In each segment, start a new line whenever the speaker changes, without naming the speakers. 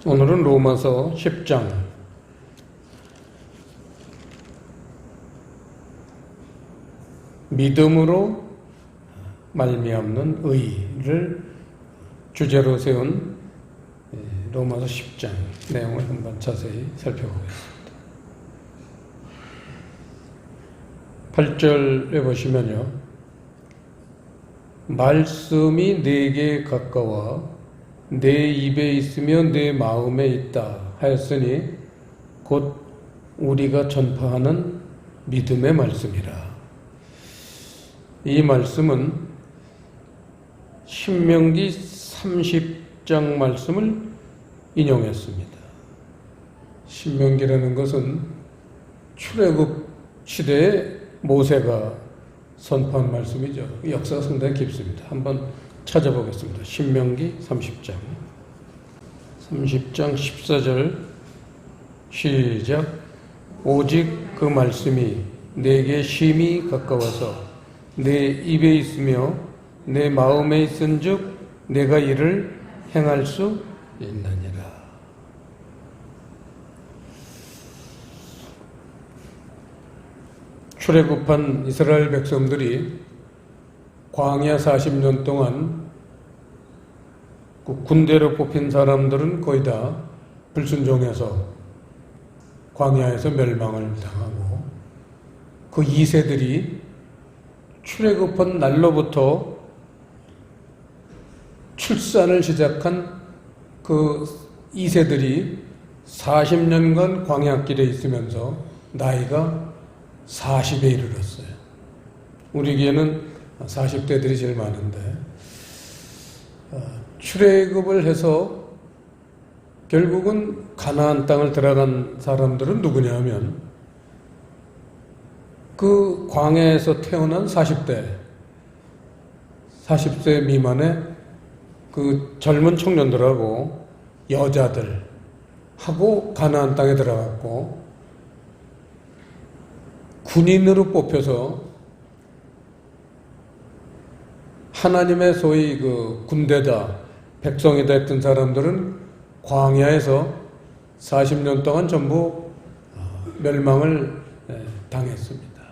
오늘은 로마서 10장 믿음으로 말미암는 의를 주제로 세운 로마서 10장 내용을 한번 자세히 살펴보겠습니다. 8절에 보시면요, 말씀이 내게 가까워 내 입에 있으며 내 마음에 있다 하였으니 곧 우리가 전파하는 믿음의 말씀이라. 이 말씀은 신명기 30장 말씀을 인용했습니다. 신명기라는 것은 출애굽 시대에 모세가 선포한 말씀이죠. 역사가 상당히 깊습니다. 한번 찾아보겠습니다. 신명기 30장 14절 시작. 오직 그 말씀이 내게 심히 가까워서 내 입에 있으며 내 마음에 있은즉 내가 이를 행할 수 있느니라. 출애굽한 이스라엘 백성들이 광야 40년 동안 그 군대로 뽑힌 사람들은 거의 다 불순종해서 광야에서 멸망을 당하고, 그 2세들이 출애굽한 날로부터 출산을 시작한 그 2세들이 40년간 광야길에 있으면서 나이가 40에 이르렀어요. 우리에게는 40대들이 제일 많은데, 출애굽을 해서 결국은 가나안 땅을 들어간 사람들은 누구냐 하면 그 광야에서 태어난 40세 미만의 그 젊은 청년들하고 여자들하고 가나안 땅에 들어갔고, 군인으로 뽑혀서 하나님의 소위 그 군대다, 백성이다 했던 사람들은 광야에서 40년 동안 전부 멸망을 당했습니다.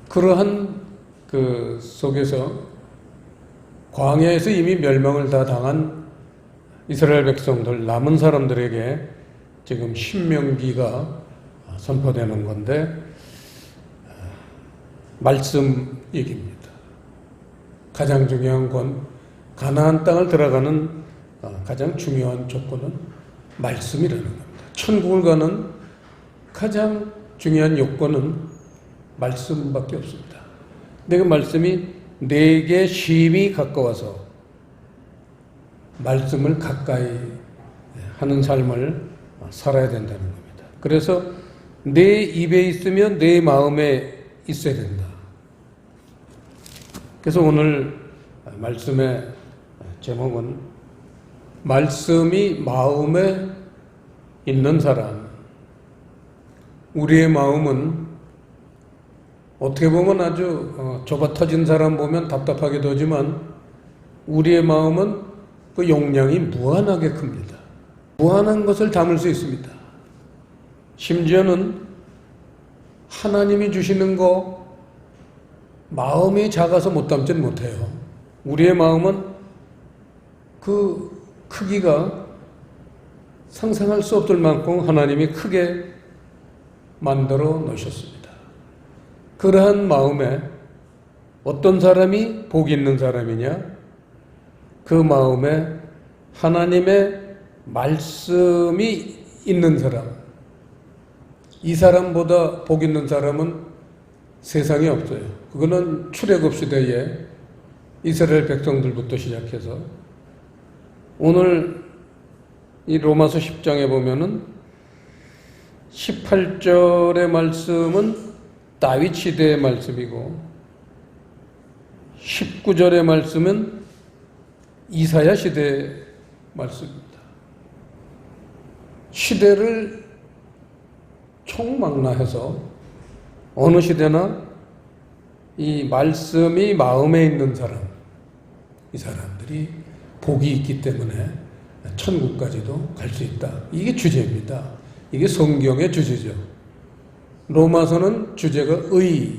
그러한 그 속에서 광야에서 이미 멸망을 다 당한 이스라엘 백성들, 남은 사람들에게 지금 신명기가 선포되는 건데, 말씀 얘기입니다. 가장 중요한 건 가나안 땅을 들어가는 가장 중요한 조건은 말씀이라는 겁니다. 천국을 가는 가장 중요한 요건은 말씀밖에 없습니다. 근데 그 말씀이 내게 심히 가까워서 말씀을 가까이 하는 삶을 살아야 된다는 겁니다. 그래서 내 입에 있으면 내 마음에 있어야 된다. 그래서 오늘 말씀의 제목은 말씀이 마음에 있는 사람. 우리의 마음은 어떻게 보면 아주 좁아 터진 사람 보면 답답하기도 하지만, 우리의 마음은 그 용량이 무한하게 큽니다. 무한한 것을 담을 수 있습니다. 심지어는 하나님이 주시는 거 마음이 작아서 못 담지는 못해요. 우리의 마음은 그 크기가 상상할 수 없을 만큼 하나님이 크게 만들어 놓으셨습니다. 그러한 마음에 어떤 사람이 복 있는 사람이냐? 그 마음에 하나님의 말씀이 있는 사람. 이 사람보다 복 있는 사람은 세상에 없어요. 그거는 출애굽 시대에 이스라엘 백성들부터 시작해서 오늘 이 로마서 10장에 보면은 18절의 말씀은 다윗 시대의 말씀이고, 19절의 말씀은 이사야 시대의 말씀입니다. 시대를 총망라해서 어느 시대나 이 말씀이 마음에 있는 사람, 이 사람들이 복이 있기 때문에 천국까지도 갈 수 있다. 이게 주제입니다. 이게 성경의 주제죠. 로마서는 주제가 의,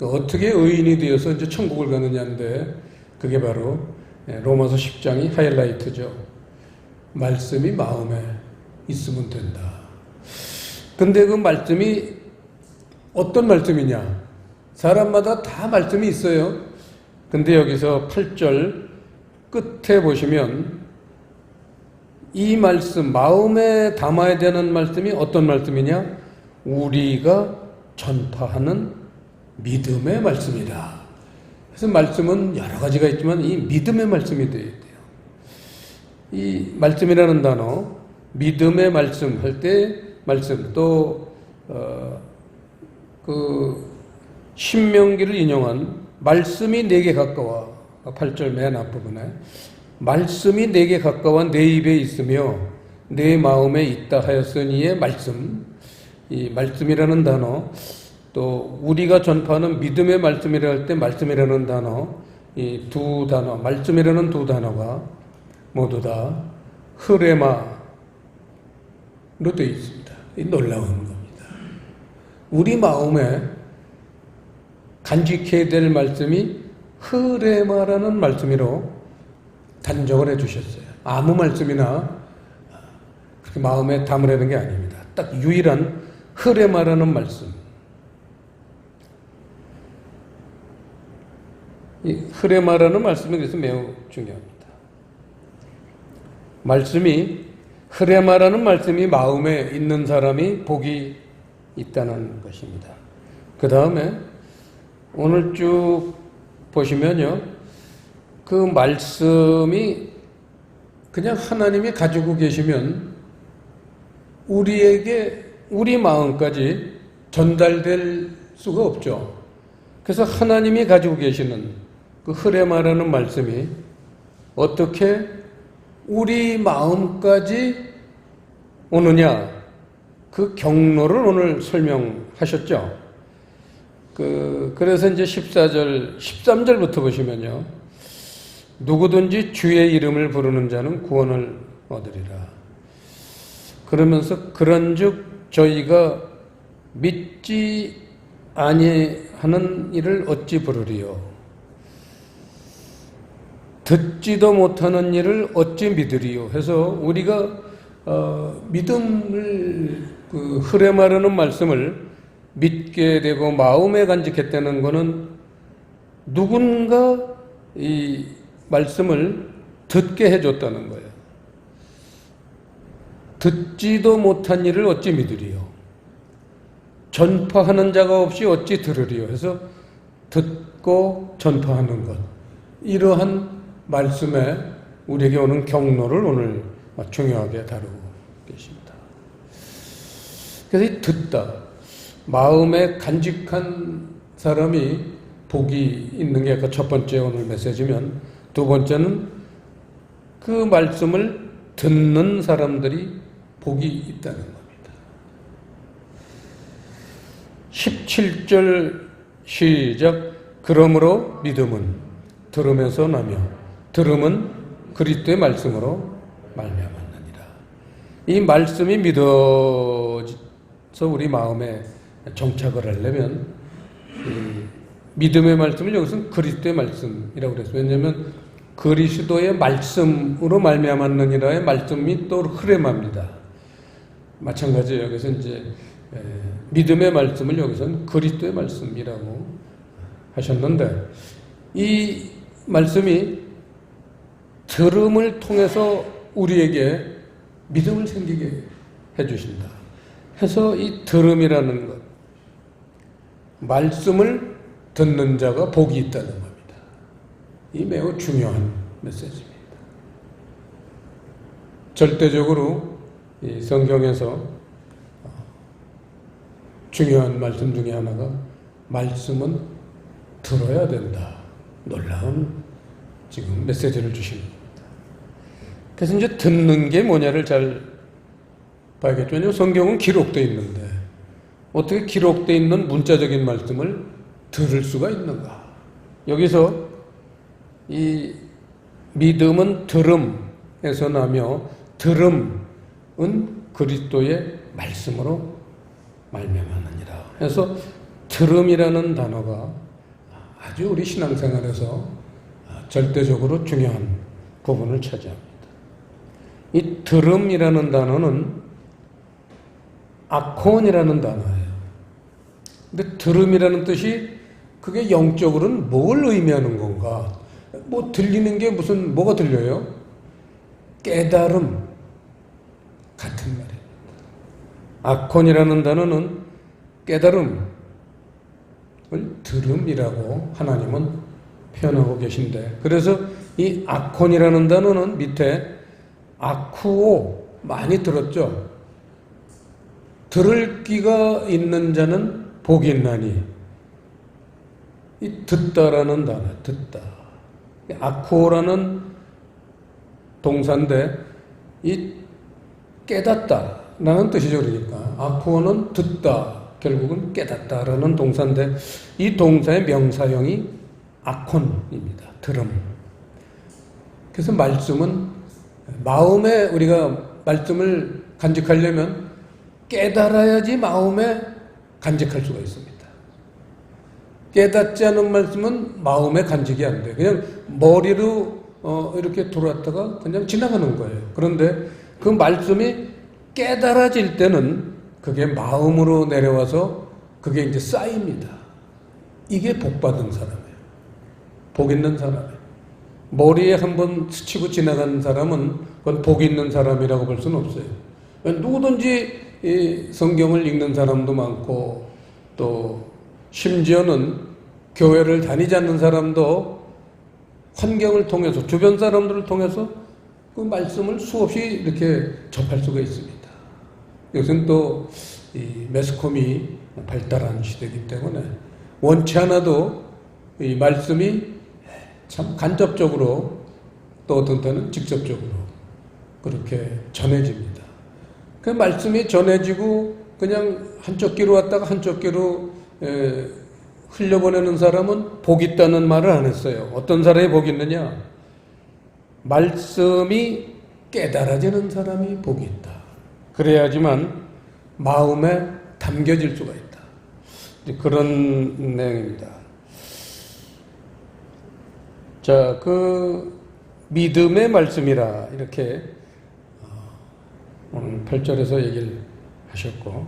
어떻게 의인이 되어서 이제 천국을 가느냐인데 그게 바로 로마서 10장이 하이라이트죠. 말씀이 마음에 있으면 된다. 근데 그 말씀이 어떤 말씀이냐? 사람마다 다 말씀이 있어요. 근데 여기서 8절 끝에 보시면 이 말씀, 마음에 담아야 되는 말씀이 어떤 말씀이냐? 우리가 전파하는 믿음의 말씀이다. 그래서 말씀은 여러 가지가 있지만 이 믿음의 말씀이 되어야 돼요. 이 말씀이라는 단어, 믿음의 말씀 할 때 말씀, 또 신명기를 인용한 말씀이 내게 가까워, 8절 맨 앞부분에 말씀이 내게 가까워 내 입에 있으며 내 마음에 있다 하였으니의 말씀, 이 말씀이라는 단어, 또 우리가 전파하는 믿음의 말씀이라 할 때 말씀이라는 단어, 이 두 단어, 말씀이라는 두 단어가 모두 다 흐레마로 되어 있습니다. 이 놀라운 겁니다. 우리 마음에 간직해야 될 말씀이 흐레마라는 말씀으로 단정을 해주셨어요. 아무 말씀이나 그렇게 마음에 담으라는 게 아닙니다. 딱 유일한 흐레마라는 말씀. 이 흐레마라는 말씀이 그래서 매우 중요합니다. 흐레마라는 말씀이 마음에 있는 사람이 복이 있다는 것입니다. 그 다음에 오늘 쭉 보시면요, 그 말씀이 그냥 하나님이 가지고 계시면 우리에게 우리 마음까지 전달될 수가 없죠. 그래서 하나님이 가지고 계시는 그 흐레마라는 말씀이 어떻게 우리 마음까지 오느냐, 그 경로를 오늘 설명하셨죠. 그래서 이제 14절, 13절부터 보시면요, 누구든지 주의 이름을 부르는 자는 구원을 얻으리라. 그러면서 그런즉 저희가 믿지 아니하는 이를 어찌 부르리요? 듣지도 못하는 일을 어찌 믿으리요? 해서 우리가 믿음을 흐레마라는 말씀을 믿게 되고 마음에 간직했다는 것은 누군가 이 말씀을 듣게 해줬다는 거예요. 듣지도 못한 일을 어찌 믿으리요? 전파하는 자가 없이 어찌 들으리요? 해서 듣고 전파하는 것. 이러한 말씀에 우리에게 오는 경로를 오늘 중요하게 다루고 계십니다. 그래서 이 듣다, 마음에 간직한 사람이 복이 있는 게 아까 첫 번째 오늘 메시지면, 두 번째는 그 말씀을 듣는 사람들이 복이 있다는 겁니다. 17절 시작. 그러므로 믿음은 들으면서 나며 들음은 그리스도의 말씀으로 말미암았느니라. 이 말씀이 믿어서 우리 마음에 정착을 하려면 이 믿음의 말씀을 여기서는 그리스도의 말씀이라고 그랬어요. 왜냐하면 그리스도의 말씀으로 말미암았느니라의 말씀이 또 흐레마입니다. 마찬가지예요. 여기서 이제 믿음의 말씀을 여기서는 그리스도의 말씀이라고 하셨는데, 이 말씀이 들음을 통해서 우리에게 믿음을 생기게 해주신다. 해서 이 들음이라는 것, 말씀을 듣는 자가 복이 있다는 겁니다. 이 매우 중요한 메시지입니다. 절대적으로 이 성경에서 중요한 말씀 중에 하나가 말씀은 들어야 된다. 놀라운 지금 메시지를 주십니다. 그래서 이제 듣는 게 뭐냐를 잘 봐야겠죠. 왜냐하면 성경은 기록되어 있는데 어떻게 기록되어 있는 문자적인 말씀을 들을 수가 있는가? 여기서 이 믿음은 들음에서 나며 들음은 그리스도의 말씀으로 말미암았느니라. 그래서 들음이라는 단어가 아주 우리 신앙생활에서 절대적으로 중요한 부분을 차지합니다. 이 들음이라는 단어는 아콘이라는 단어예요. 근데 들음이라는 뜻이 그게 영적으로는 뭘 의미하는 건가? 뭐 들리는 게 뭐가 들려요? 깨달음 같은 말이에요. 아콘이라는 단어는 깨달음을 들음이라고 하나님은 표현하고 계신데, 그래서 이 아콘이라는 단어는 밑에 아쿠오 많이 들었죠? 들을 귀가 있는 자는 복이 있나니, 이 듣다라는 단어, 듣다. 아쿠오라는 동사인데 이 깨닫다라는 뜻이죠. 그러니까 아쿠오는 듣다, 결국은 깨닫다라는 동사인데 이 동사의 명사형이 아콘입니다. 들음. 그래서 말씀은 마음에 우리가 말씀을 간직하려면 깨달아야지 마음에 간직할 수가 있습니다. 깨닫지 않은 말씀은 마음에 간직이 안 돼. 그냥 머리로 이렇게 들어왔다가 그냥 지나가는 거예요. 그런데 그 말씀이 깨달아질 때는 그게 마음으로 내려와서 그게 이제 쌓입니다. 이게 복 받은 사람이에요. 복 있는 사람이에요. 머리에 한번 스치고 지나간 사람은 그건 복 있는 사람이라고 볼 수는 없어요. 누구든지 이 성경을 읽는 사람도 많고 또 심지어는 교회를 다니지 않는 사람도 환경을 통해서 주변 사람들을 통해서 그 말씀을 수없이 이렇게 접할 수가 있습니다. 요새는 또 이 매스컴이 발달한 시대이기 때문에 원치 않아도 이 말씀이 참 간접적으로 또 어떤 때는 직접적으로 그렇게 전해집니다. 그 말씀이 전해지고 그냥 한쪽 귀로 왔다가 한쪽 귀로 흘려보내는 사람은 복 있다는 말을 안 했어요. 어떤 사람이 복 있느냐? 말씀이 깨달아지는 사람이 복이 있다. 그래야지만 마음에 담겨질 수가 있다. 그런 내용입니다. 자, 그 믿음의 말씀이라 이렇게 오늘 8절에서 얘기를 하셨고,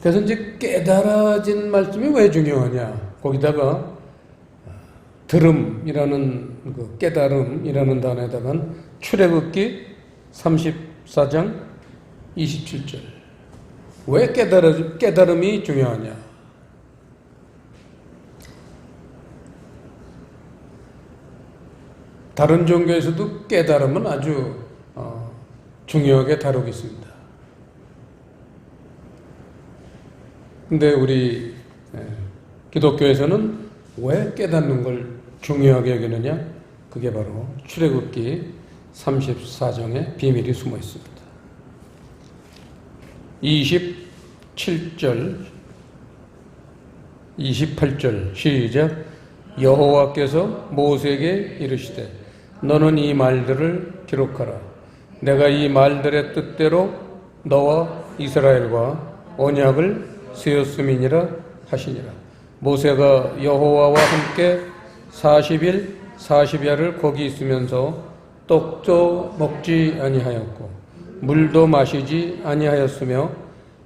그래서 이제 깨달아진 말씀이 왜 중요하냐? 거기다가 들음이라는 그 깨달음이라는 단어에다가 출애굽기 34장 27절. 왜 깨달음이 중요하냐? 다른 종교에서도 깨달음은 아주 중요하게 다루고 있습니다. 근데 우리 기독교에서는 왜 깨닫는 걸 중요하게 여기느냐? 그게 바로 출애굽기 34장에 비밀이 숨어 있습니다. 27절, 28절 시작. 여호와께서 모세에게 이르시되 너는 이 말들을 기록하라. 내가 이 말들의 뜻대로 너와 이스라엘과 언약을 세웠음이니라 하시니라. 모세가 여호와와 함께 40일 40야를 거기 있으면서 떡도 먹지 아니하였고 물도 마시지 아니하였으며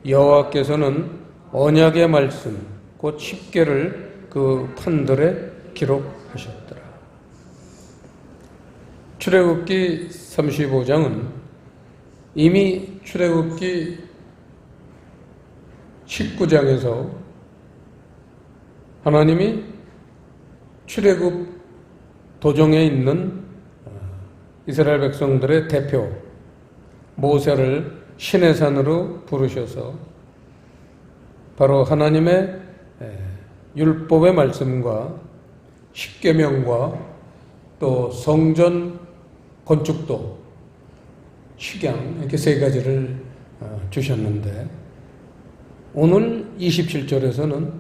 여호와께서는 언약의 말씀 곧 10개를 그 판들에 기록하셨더라. 출애굽기 35장은 이미 출애굽기 19장에서 하나님이 출애굽 도정에 있는 이스라엘 백성들의 대표 모세를 시내산으로 부르셔서 바로 하나님의 율법의 말씀과 십계명과 또 성전 건축도 식양 이렇게 세 가지를 주셨는데 오늘 27절에서는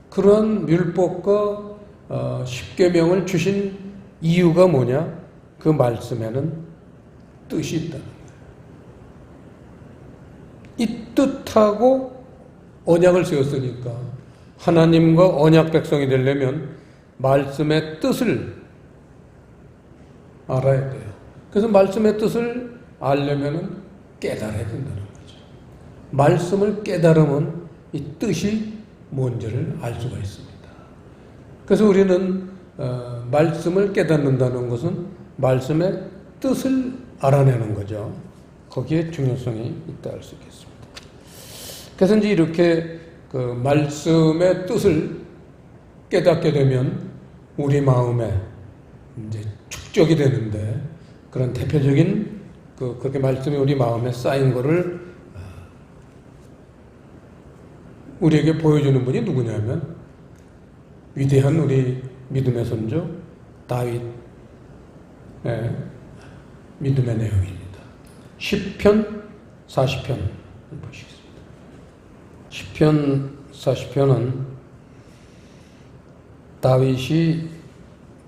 그런 율법과 십계명을 주신 이유가 뭐냐? 그 말씀에는 뜻이 있다는 거예요. 이 뜻하고 언약을 세웠으니까 하나님과 언약 백성이 되려면 말씀의 뜻을 알아야 돼요. 그래서 말씀의 뜻을 알려면 깨달아야 된다는 거죠. 말씀을 깨달으면 이 뜻이 뭔지를 알 수가 있습니다. 그래서 우리는 말씀을 깨닫는다는 것은 말씀의 뜻을 알아내는 거죠. 거기에 중요성이 있다 할 수 있겠습니다. 그래서 이제 이렇게 그 말씀의 뜻을 깨닫게 되면 우리 마음에 이제 축적이 되는데, 그런 대표적인 그렇게 말씀이 우리 마음에 쌓인 거를 우리에게 보여주는 분이 누구냐면 위대한 우리 믿음의 선조 다윗의 믿음의 내용입니다. 시편 40편 보시겠습니다. 시편 40편은 다윗이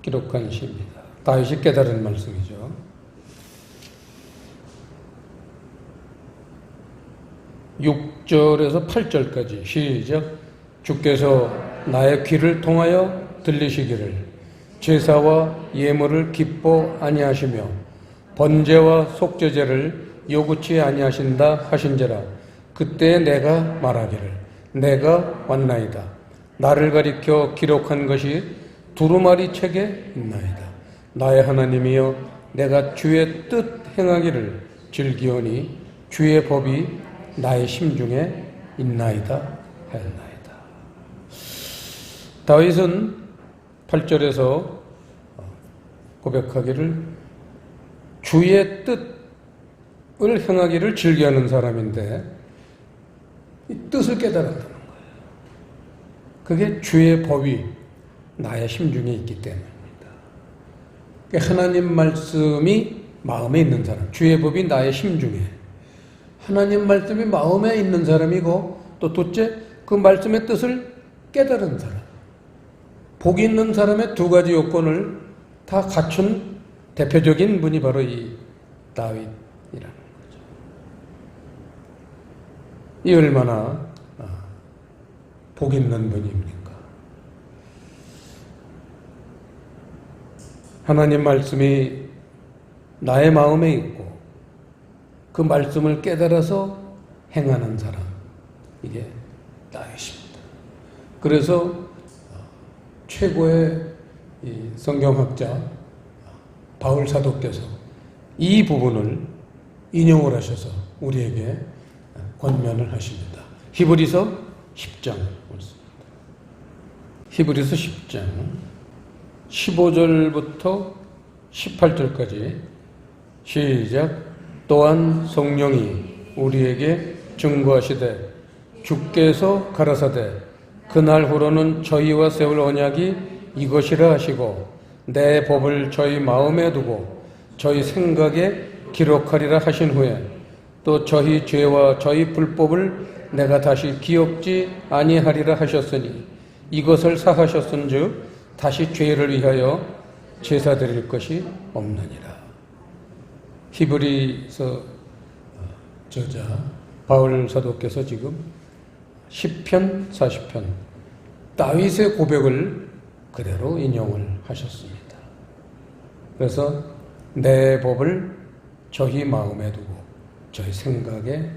기록한 시입니다. 다윗이 깨달은 말씀이죠. (6절에서) (8절까지) 시작. 주께서 나의 귀를 통하여 들리시기를 제사와 예물을 기뻐 아니하시며 번제와 속죄제를 요구치 아니하신다 하신지라. 그때 내가 말하기를 내가 왔나이다. 나를 가리켜 기록한 것이 두루마리 책에 있나이다. 나의 하나님이여, 내가 주의 뜻 행하기를 즐기오니 주의 법이 나의 심중에 있나이다 하였나이다. 다윗은 8절에서 고백하기를 주의 뜻을 행하기를 즐겨하는 사람인데, 이 뜻을 깨달았다는 거예요. 그게 주의 법이 나의 심중에 있기 때문입니다. 하나님 말씀이 마음에 있는 사람, 주의 법이 나의 심중에, 하나님 말씀이 마음에 있는 사람이고, 또 둘째 그 말씀의 뜻을 깨달은 사람, 복이 있는 사람의 두 가지 요건을 다 갖춘 대표적인 분이 바로 이 다윗이라는 거죠. 이 얼마나 복 있는 분입니까? 하나님 말씀이 나의 마음에 있고 그 말씀을 깨달아서 행하는 사람, 이게 다윗입니다. 그래서 최고의 이 성경학자 바울 사도께서 이 부분을 인용을 하셔서 우리에게 권면을 하십니다. 히브리서 10장 히브리서 10장 15절부터 18절까지 시작. 또한 성령이 우리에게 증거하시되 주께서 가라사대 그날 후로는 저희와 세울 언약이 이것이라 하시고 내 법을 저희 마음에 두고 저희 생각에 기록하리라 하신 후에 또 저희 죄와 저희 불법을 내가 다시 기억지 아니하리라 하셨으니 이것을 사하셨은즉 다시 죄를 위하여 제사 드릴 것이 없느니라. 히브리서 저자 바울 사도께서 지금 시편 40편 다윗의 고백을 그대로 인용을 하셨습니다. 그래서 내 법을 저희 마음에 두고 저희 생각에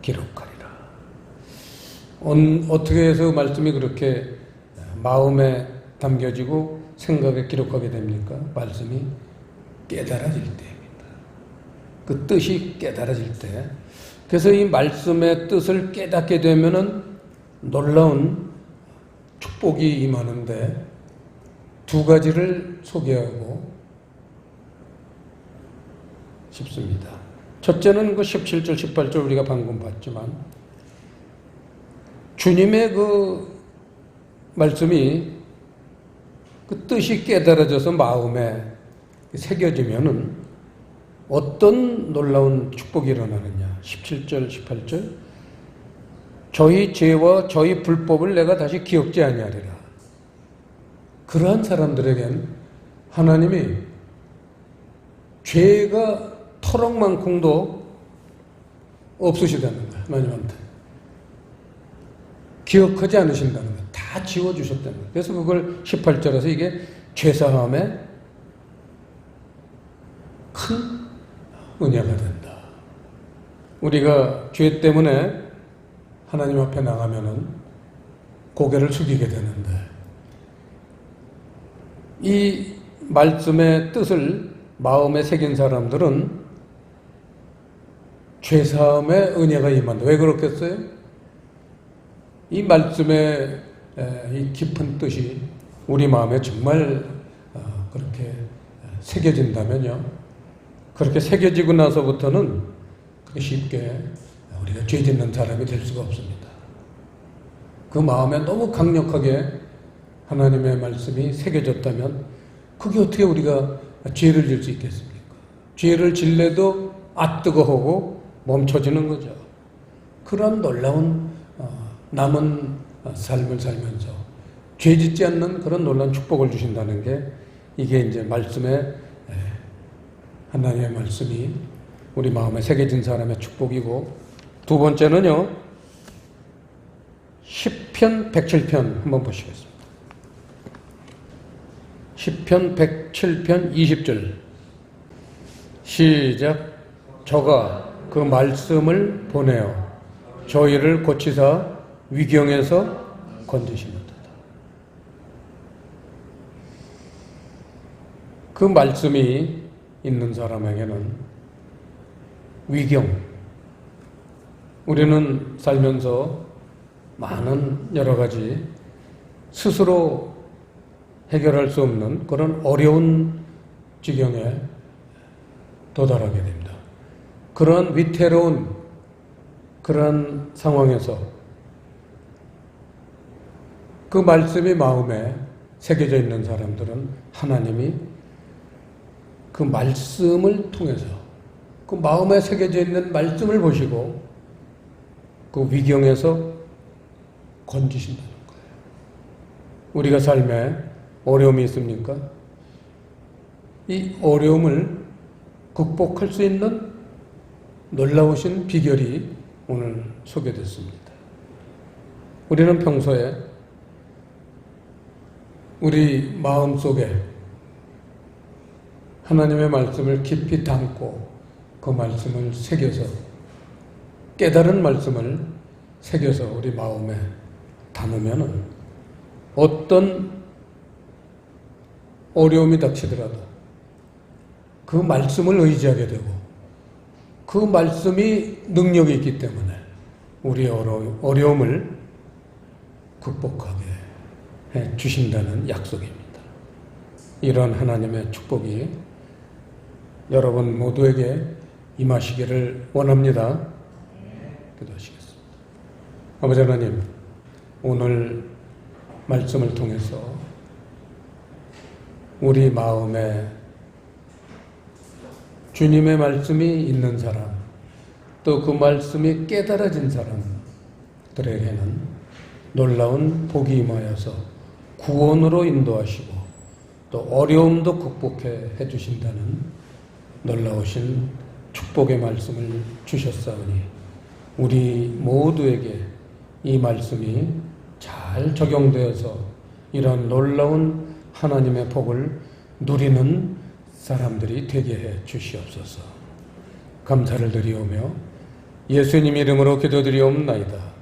기록하리라. 어떻게 해서 말씀이 그렇게 마음에 담겨지고 생각에 기록하게 됩니까? 말씀이 깨달아질 때입니다. 그 뜻이 깨달아질 때. 그래서 이 말씀의 뜻을 깨닫게 되면은 놀라운 축복이 임하는데, 두 가지를 소개하고 싶습니다. 첫째는 그 17절, 18절 우리가 방금 봤지만, 주님의 그 말씀이 그 뜻이 깨달아져서 마음에 새겨지면은 어떤 놀라운 축복이 일어나느냐. 17절, 18절. 저희 죄와 저희 불법을 내가 다시 기억지 죄가 터럭만큼도 없으시다는 거예요. 하나님한테. 기억하지 않으신다는 거예요. 다 지워주셨다는 거예요. 그래서 그걸 18절에서 이게 죄사함의 큰 은혜가 된다. 우리가 죄 때문에 하나님 앞에 나가면은 고개를 숙이게 되는데, 이 말씀의 뜻을 마음에 새긴 사람들은 죄사함의 은혜가 임한다. 왜 그렇겠어요? 이 말씀의 이 깊은 뜻이 우리 마음에 정말 그렇게 새겨진다면요, 그렇게 새겨지고 나서부터는 그렇게 쉽게 우리가 죄 짓는 사람이 될 수가 없습니다. 그 마음에 너무 강력하게 하나님의 말씀이 새겨졌다면 그게 어떻게 우리가 죄를 질 수 있겠습니까? 죄를 질래도 뜨거워하고 멈춰지는 거죠. 그런 놀라운 남은 삶을 살면서 죄 짓지 않는 그런 놀라운 축복을 주신다는 게, 이게 이제 말씀의, 하나님의 말씀이 우리 마음에 새겨진 사람의 축복이고, 두 번째는요, 시편 107편 한번 보시겠습니다. 시편 107편 20절 시작. 저가 그 말씀을 보내어 저희를 고치사 위경에서 건지시는도다. 그 말씀이 있는 사람에게는 위경, 우리는 살면서 많은 여러 가지 스스로 해결할 수 없는 그런 어려운 지경에 도달하게 됩니다. 그런 위태로운 그런 상황에서 그 말씀이 마음에 새겨져 있는 사람들은 하나님이 그 말씀을 통해서, 그 마음에 새겨져 있는 말씀을 보시고 그 위경에서 건지신다는 거예요. 우리가 삶에 어려움이 있습니까? 이 어려움을 극복할 수 있는 놀라우신 비결이 오늘 소개됐습니다. 우리는 평소에 우리 마음속에 하나님의 말씀을 깊이 담고 그 말씀을 새겨서, 깨달은 말씀을 새겨서 우리 마음에 담으면은 어떤 어려움이 닥치더라도 그 말씀을 의지하게 되고, 그 말씀이 능력이 있기 때문에 우리의 어려움을 극복하게 해 주신다는 약속입니다. 이런 하나님의 축복이 여러분 모두에게 임하시기를 원합니다. 기도하시겠습니다. 아버지 하나님, 오늘 말씀을 통해서 우리 마음에 주님의 말씀이 있는 사람, 또 그 말씀이 깨달아진 사람들에게는 놀라운 복이 임하여서 구원으로 인도하시고 또 어려움도 극복해 주신다는 놀라우신 축복의 말씀을 주셨사오니, 우리 모두에게 이 말씀이 잘 적용되어서 이런 놀라운 하나님의 복을 누리는 사람들이 되게 해 주시옵소서. 감사를 드리오며 예수님 이름으로 기도드리옵나이다.